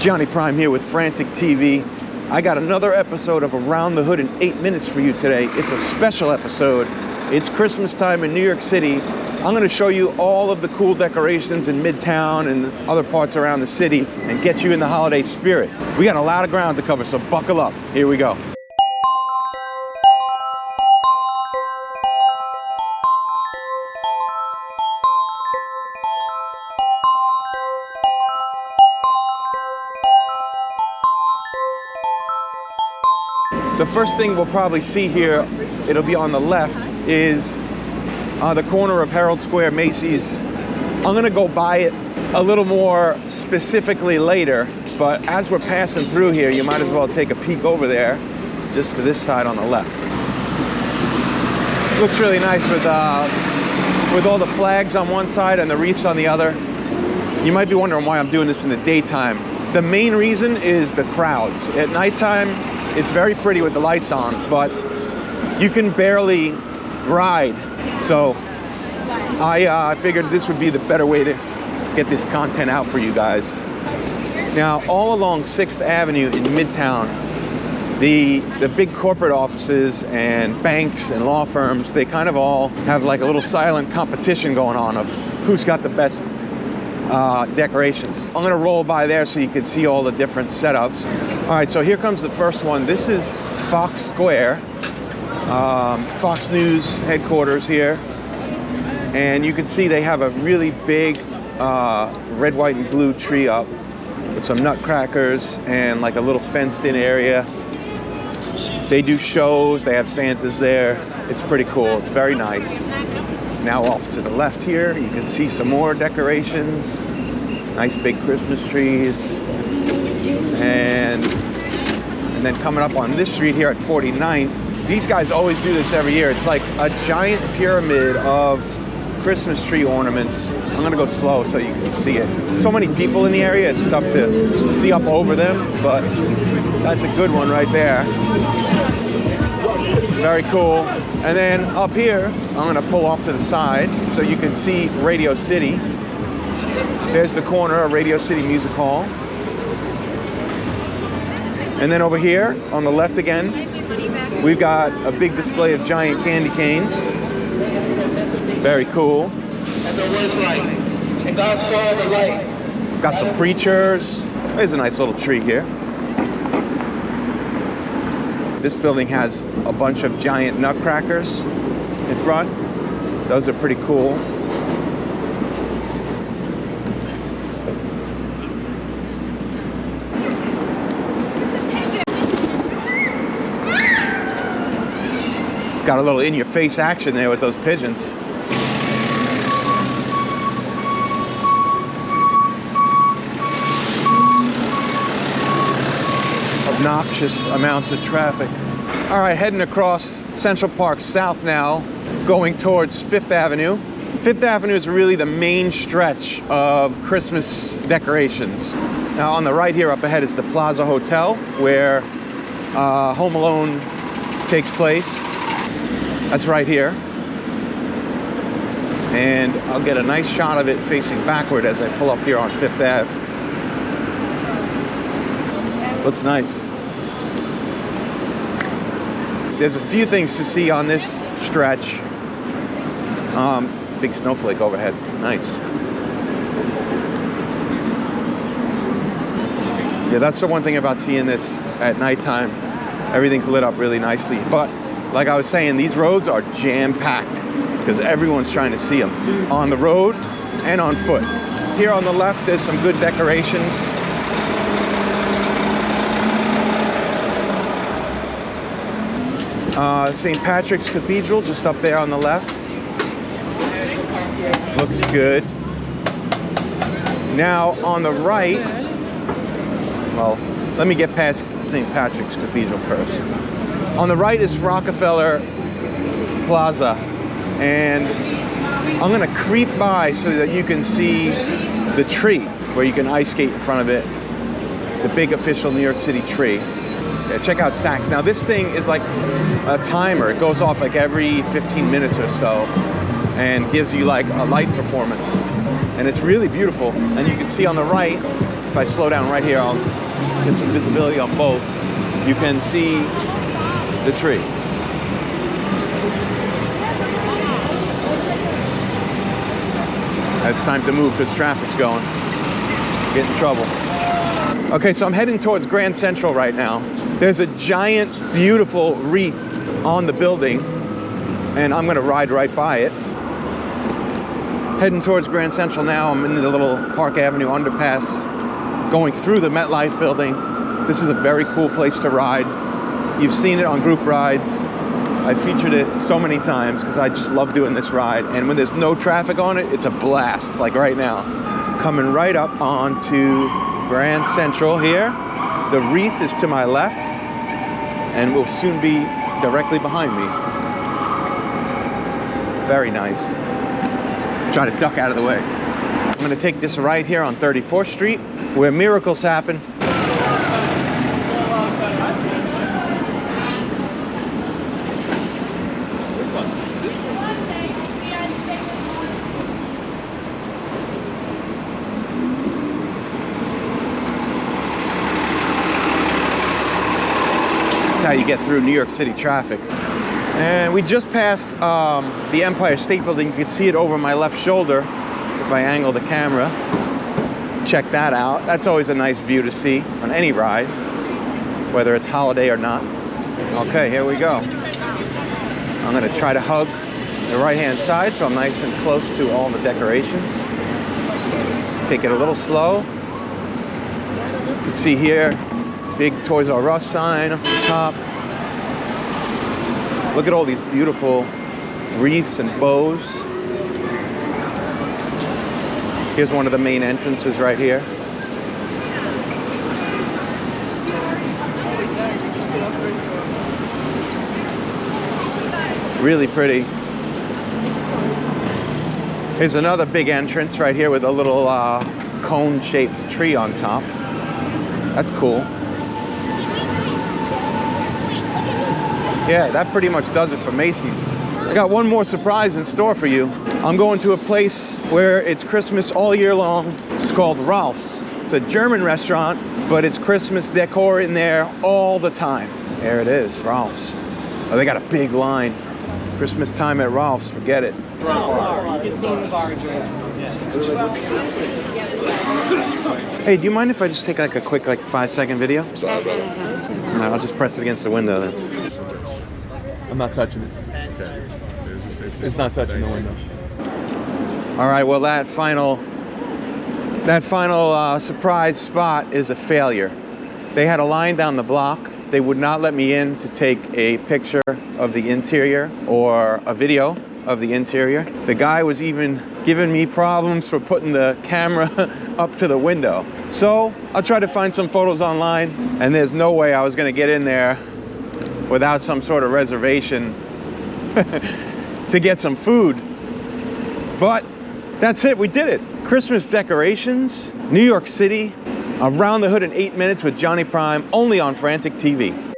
Johnny Prime here with Frantic TV. I got another episode of Around the Hood in 8 minutes for you today. It's a special episode. It's Christmas time in New York City. I'm going to show you all of the cool decorations in Midtown and other parts around the city and get you in the holiday spirit. We got a lot of ground to cover, so buckle up. Here we go. The first thing we'll probably see here, it'll be on the left, is the corner of Herald Square, Macy's. I'm gonna go by it a little more specifically later, but as we're passing through here, you might as well take a peek over there, just to this side on the left. Looks really nice with all the flags on one side and the wreaths on the other. You might be wondering why I'm doing this in the daytime. The main reason is the crowds. At nighttime, it's very pretty with the lights on, but you can barely ride. So I figured this would be the better way to get this content out for you guys. Now, all along 6th Avenue in Midtown, the big corporate offices and banks and law firms, they kind of all have like a little silent competition going on of who's got the best decorations. I'm gonna roll by there so you can see all the different setups. All right, so here comes the first one. This is Fox Square, Fox News headquarters here. And you can see they have a really big red, white, and blue tree up with some nutcrackers and like a little fenced in area. They do shows, they have Santas there. It's pretty cool, it's very nice. Now off to the left here, you can see some more decorations. Nice big Christmas trees. And then coming up on this street here at 49th, these guys always do this every year. It's like a giant pyramid of Christmas tree ornaments. I'm gonna go slow so you can see it. So many people in the area, it's tough to see up over them, but that's a good one right there. Very cool. And then up here, I'm gonna pull off to the side so you can see Radio City. There's the corner of Radio City Music Hall. And then over here, on the left again, we've got a big display of giant candy canes. Very cool. And there was light, and God saw the light. Got some preachers. There's a nice little tree here. This building has a bunch of giant nutcrackers in front. Those are pretty cool. Got a little in-your-face action there with those pigeons. Obnoxious amounts of traffic. All right, heading across Central Park South now, going towards 5th Avenue. 5th Avenue is really the main stretch of Christmas decorations. Now on the right here up ahead is the Plaza Hotel, where Home Alone takes place. That's right here. And I'll get a nice shot of it facing backward as I pull up here on 5th Ave. Looks nice. There's a few things to see on this stretch. Big snowflake overhead, nice. Yeah, that's the one thing about seeing this at nighttime. Everything's lit up really nicely. But like I was saying, these roads are jam-packed because everyone's trying to see them on the road and on foot. Here on the left, there's some good decorations. St. Patrick's Cathedral, just up there on the left. Looks good. Now on the right, well, let me get past St. Patrick's Cathedral first. On the right is Rockefeller Plaza, and I'm gonna creep by so that you can see the tree where you can ice skate in front of it, the big official New York City tree. Yeah, check out Saks. Now this thing is like a timer. It goes off like every 15 minutes or so and gives you like a light performance. And it's really beautiful. And you can see on the right, if I slow down right here, I'll get some visibility on both. You can see the tree. It's time to move because traffic's going. Get in trouble. Okay, so I'm heading towards Grand Central right now. There's a giant, beautiful wreath on the building, and I'm gonna ride right by it. Heading towards Grand Central now. I'm in the little Park Avenue underpass, going through the MetLife building. This is a very cool place to ride. You've seen it on group rides. I featured it so many times because I just love doing this ride. And when there's no traffic on it, it's a blast, like right now. Coming right up onto Grand Central here. The wreath is to my left and will soon be directly behind me. Very nice. Try to duck out of the way. I'm gonna take this right here on 34th Street where miracles happen. How you get through New York City traffic. And we just passed the Empire State Building. You can see it over my left shoulder if I angle the camera. Check that out. That's always a nice view to see on any ride, whether it's holiday or not. Okay, here we go. I'm gonna try to hug the right-hand side so I'm nice and close to all the decorations. Take it a little slow. You can see here, big Toys R Us sign up at the top. Look at all these beautiful wreaths and bows. Here's one of the main entrances right here. Really pretty. Here's another big entrance right here with a little cone-shaped tree on top. That's cool. Yeah, that pretty much does it for Macy's. I got one more surprise in store for you. I'm going to a place where it's Christmas all year long. It's called Ralph's. It's a German restaurant, but it's Christmas decor in there all the time. There it is, Ralph's. Oh, they got a big line. Christmas time at Ralph's, forget it. Hey, do you mind if I just take like a quick 5-second video? No, I'll just press it against the window then. I'm not touching it. Okay. It's not touching the window. All right, well that final surprise spot is a failure. They had a line down the block. They would not let me in to take a picture of the interior or a video of the interior. The guy was even giving me problems for putting the camera up to the window. So I'll try to find some photos online, and there's no way I was gonna get in there without some sort of reservation to get some food. But that's it, we did it. Christmas decorations, New York City, Around the Hood in 8 minutes with Johnny Prime, only on Frantic TV.